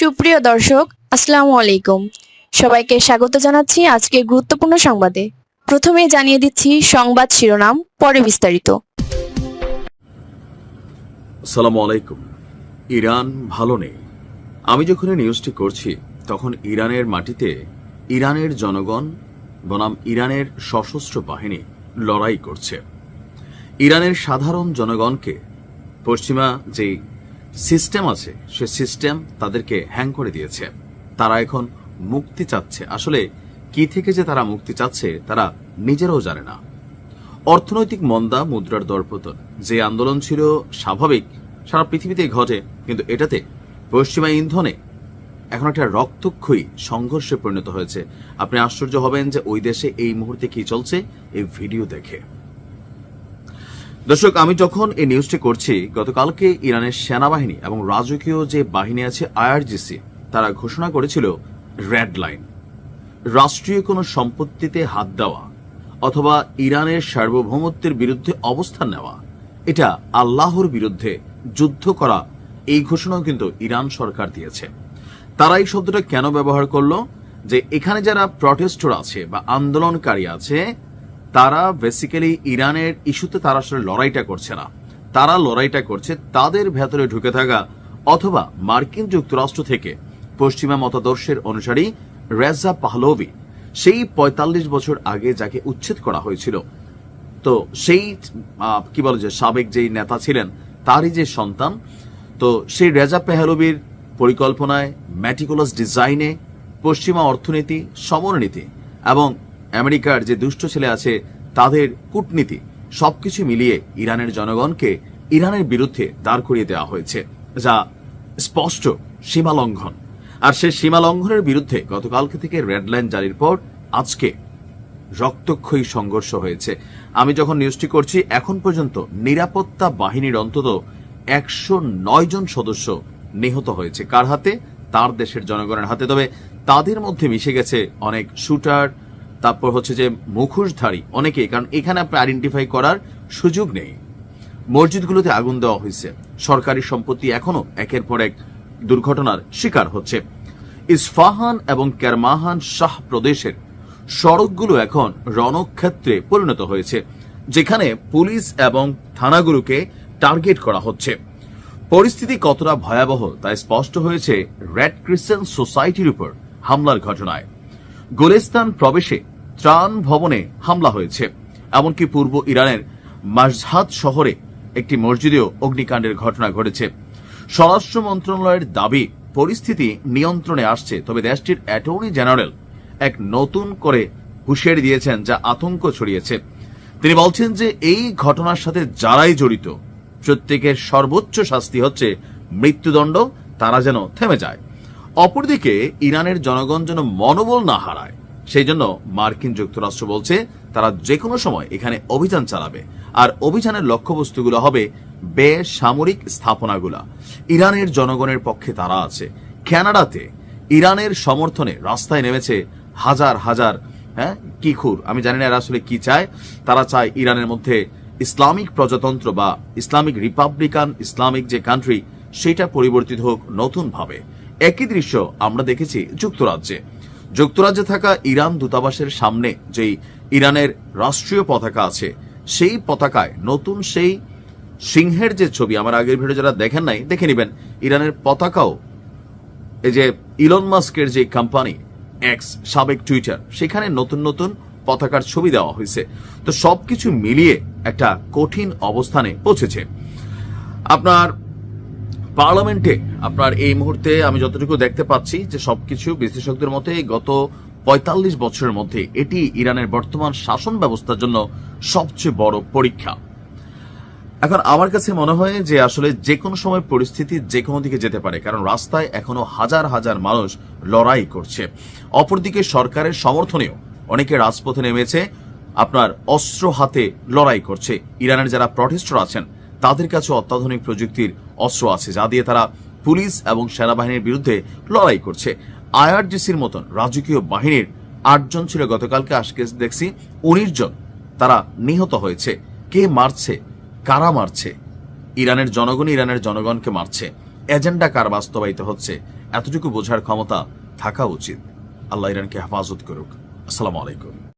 সুপ্রিয় দর্শক, আসসালামু আলাইকুম। সবাইকে স্বাগত জানাচ্ছি আজকের গুরুত্বপূর্ণ সংবাদে। প্রথমে জানিয়ে দিচ্ছি সংবাদ শিরোনাম, পরে বিস্তারিত। আসসালামু আলাইকুম। ইরান ভালো নেই। আমি যখন এই নিউজটি করছি তখন ইরানের মাটিতে ইরানের জনগণ বনাম ইরানের সশস্ত্র বাহিনী লড়াই করছে। ইরানের সাধারণ জনগণকে পশ্চিমা যে সিস্টেম আছে সে সিস্টেম তাদেরকে হ্যাং করে দিয়েছে। তারা এখন মুক্তি চাচ্ছে। আসলে কি থেকে যে তারা মুক্তি চাচ্ছে তারা নিজেরাও জানে না। অর্থনৈতিক মন্দা, মুদ্রার দরপতন, যে আন্দোলন ছিল স্বাভাবিক, সারা পৃথিবীতে ঘটে, কিন্তু এটাতে পশ্চিমা ইন্ধনে এখন একটা রক্তক্ষয়ী সংঘর্ষে পরিণত হয়েছে। আপনি আশ্চর্য হবেন যে ওই দেশে এই মুহূর্তে কি চলছে এই ভিডিও দেখে। দর্শক, আমি যখন এই নিউজটি করছি, গতকালকে ইরানের সেনাবাহিনী এবং রাজকীয় যে বাহিনী আছে আইআরজিসি, তারা ঘোষণা করেছিল রেড লাইন। রাষ্ট্রীয় কোনো সম্পত্তিতে হাত দেওয়া অথবা ইরানের সার্বভৌমত্বের বিরুদ্ধে অবস্থান নেওয়া, এটা আল্লাহর বিরুদ্ধে যুদ্ধ করা, এই ঘোষণাও কিন্তু ইরান সরকার দিয়েছে। তারা এই শব্দটা কেন ব্যবহার করলো? যে এখানে যারা প্রটেস্টর আছে বা আন্দোলনকারী আছে, তারা বেসিক্যালি ইরানের ইস্যুতে তারা আসলে লড়াইটা করছে না। তারা লড়াইটা করছে তাদের ভেতরে ঢুকে থাকা অথবা মার্কিন যুক্তরাষ্ট্র থেকে পশ্চিমা মতাদর্শের অনুসারী রেজা পাহলভি, সেই ৪৫ বছর আগে যাকে উচ্ছেদ করা হয়েছিল, তো সেই কি বলে যে সাবেক যেই নেতা ছিলেন তারই যে সন্তান, তো সেই রেজা পাহলভির পরিকল্পনায়, ম্যাটিকুলাস ডিজাইনে পশ্চিমা অর্থনীতি, সমরনীতি এবং আমেরিকার যে দুষ্ট ছেলে আছে তাদের কূটনীতি, সবকিছু মিলিয়ে ইরানের জনগণকে ইরানের বিরুদ্ধে দাঁড় করিয়ে দেওয়া হয়েছে, যা স্পষ্ট সীমা লঙ্ঘন। আর সেই সীমা লঙ্ঘনের বিরুদ্ধে গতকালকে থেকে রেড লাইন জারির পর আজকে রক্তক্ষয়ী সংঘর্ষ হয়েছে। আমি যখন নিউজটি করছি এখন পর্যন্ত নিরাপত্তা বাহিনীর অন্তত ১০৯ জন সদস্য নিহত হয়েছে। কার হাতে? তার দেশের জনগণের হাতে। তবে তাদের মধ্যে মিশে গেছে অনেক শুটার, তারপর হচ্ছে যে মুখোশধারী অনেকেই, কারণ এখানে আপনি আইডেন্টিফাই করার সুযোগ নেই। মসজিদগুলোতে আগুন দেওয়া হয়েছে। সরকারি সম্পত্তি এখনো একের পর এক দুর্ঘটনার শিকার হচ্ছে। ইস্ফাহান এবং কেরমাহান শাহ প্রদেশের সড়কগুলো এখন রণক্ষেত্রে পরিণত হয়েছে, যেখানে পুলিশ এবং থানাগুলোকে টার্গেট করা হচ্ছে। পরিস্থিতি কতটা ভয়াবহ তা স্পষ্ট হয়েছে রেড ক্রিসেন্ট সোসাইটির উপর হামলার ঘটনায়। গুলিস্তান প্রবেশে ত্রাণ ভবনে হামলা হয়েছে। এমনকি পূর্ব ইরানের মাশহাদ শহরে একটি মসজিদেও অগ্নিকাণ্ডের ঘটনা ঘটেছে। স্বরাষ্ট্র মন্ত্রণালয়ের দাবি পরিস্থিতি নিয়ন্ত্রণে আসছে, তবে দেশটির অ্যাটর্নি জেনারেল এক নতুন করে হুঁশিয়ারি দিয়েছেন, যা আতঙ্ক ছড়িয়েছে। তিনি বলছেন যে এই ঘটনার সাথে যারাই জড়িত প্রত্যেকের সর্বোচ্চ শাস্তি হচ্ছে মৃত্যুদণ্ড, তারা যেন থেমে যায়। অপরদিকে ইরানের জনগণ যেন মনোবল না হারায়, সেই জন্য মার্কিন যুক্তরাষ্ট্র বলছে তারা যে কোনো সময় এখানে অভিযান চালাবে। আর অভিযানের লক্ষ্যবস্তুগুলো হবে বেসামরিক স্থাপনাগুলা। ইরানের জনগণের পক্ষে তারা আছে। কানাডাতে ইরানের সমর্থনে রাস্তায় নেমেছে হাজার হাজার কিখুর। আমি জানি না এরা আসলে কি চায়। তারা চায় ইরানের মধ্যে ইসলামিক প্রজাতন্ত্র বা ইসলামিক রিপাবলিকান ইসলামিক যে কান্ট্রি, সেটা পরিবর্তিত হোক নতুন ভাবে। একই দৃশ্য আমরা দেখেছি যুক্তরাজ্যে থাকা ইরান দূতাবাসের সামনে যেই ইরানের রাষ্ট্রীয় পতাকা আছে, সেই পতাকায় নতুন সেই সিংহের যে ছবি, আমার আগের ভিডিও যারা দেখেন নাই দেখে নিবেন। ইরানের পতাকাও এই যে ইলন মাস্কের যে কোম্পানি এক্স, সাবেক টুইটার, সেখানে নতুন নতুন পতাকার ছবি দেওয়া হয়েছে। তো সবকিছু মিলিয়ে একটা কঠিন অবস্থানে পৌঁছেছে। আপনার পার্লামেন্টে আপনার এই মুহূর্তে আমি যতটুকু দেখতে পাচ্ছি যে সবকিছু বিশ্লেষকদের মতে গত ৪৫ বছরের মধ্যে এটি ইরানের বর্তমান শাসন ব্যবস্থার জন্য সবচেয়ে বড় পরীক্ষা। এখন আমার কাছে মনে হয় যে আসলে যে কোনো সময় পরিস্থিতি যে কোনো দিকে যেতে পারে, কারণ রাস্তায় এখনো হাজার হাজার মানুষ লড়াই করছে। অপরদিকে সরকারের সমর্থনেও অনেকে রাজপথে নেমেছে, আপনার অস্ত্র হাতে লড়াই করছে। ইরানের যারা প্রটেস্টর আছেন তাদের কাছে অত্যাধুনিক প্রযুক্তির অস্ত্র আছে, যা দিয়ে তারা পুলিশ এবং সেনাবাহিনীর বিরুদ্ধে লড়াই করছে। আইআরজিসির মতন রাজকীয় বাহিনীর ৮ জন ছিল গতকালকে, আজকে দেখছি ১৯ জন তারা নিহত হয়েছে। কে মারছে? কারা মারছে? ইরানের জনগণই ইরানের জনগণকে মারছে। এজেন্ডা কার বাস্তবায়িত হচ্ছে? এতটুকু বোঝার ক্ষমতা থাকা উচিত। আল্লাহ ইরানকে হেফাজত করুক। আসসালামু আলাইকুম।